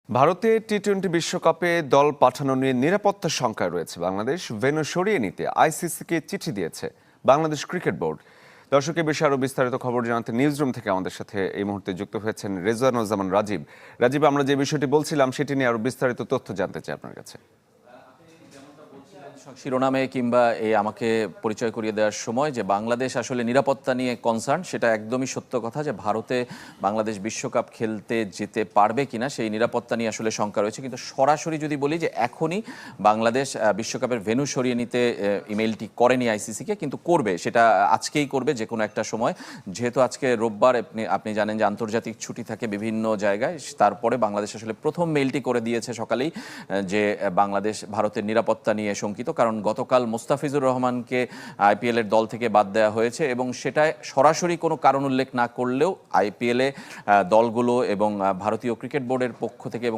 ভারতে টি-20 বিশ্বকাপে দল পাঠানো নিয়ে নিরাপত্তার শঙ্কায় রয়েছে বাংলাদেশ। ভেন্যু সরিয়ে নিতে আইসিসিকে চিঠি দিয়েছে বাংলাদেশ ক্রিকেট বোর্ড। দর্শকের বিষয়ে আরও বিস্তারিত খবর জানাতে নিউজরুম থেকে আমাদের সাথে এই মুহূর্তে যুক্ত হয়েছেন রেজওয়ানুজ্জামান রাজীব। রাজীব, আমরা যে বিষয়টি বলছিলাম সেটি নিয়ে আরও বিস্তারিত তথ্য জানতে চাই আপনার কাছে। শিরোনামে কিংবা আমাকে পরিচয় করিয়ে দেওয়ার সময় যে বাংলাদেশ আসলে নিরাপত্তা নিয়ে কনসার্ন, সেটা একদমই সত্য কথা যে ভারতে বাংলাদেশ বিশ্বকাপ খেলতে যেতে পারবে কিনা সেই নিরাপত্তা নিয়ে আসলে শঙ্কা রয়েছে। কিন্তু সরাসরি যদি বলি যে এখনই বাংলাদেশ বিশ্বকাপের ভেন্যু সরিয়ে নিতে ইমেইলটি করেনি আইসিসিকে, কিন্তু করবে, সেটা আজকেই করবে যে কোনো একটা সময়। যেহেতু আজকে রোববার, আপনি জানেন যে আন্তর্জাতিক ছুটি থাকে বিভিন্ন জায়গায়, তারপরে বাংলাদেশ আসলে প্রথম মেইলটি করে দিয়েছে সকালেই যে বাংলাদেশ ভারতের নিরাপত্তা নিয়ে শঙ্কিত। কারণ গতকাল মোস্তাফিজুর রহমানকে আইপিএলের দল থেকে বাদ দেওয়া হয়েছে এবং সেটায় সরাসরি কোনো কারণ উল্লেখ না করলেও আইপিএলে দলগুলো এবং ভারতীয় ক্রিকেট বোর্ডের পক্ষ থেকে এবং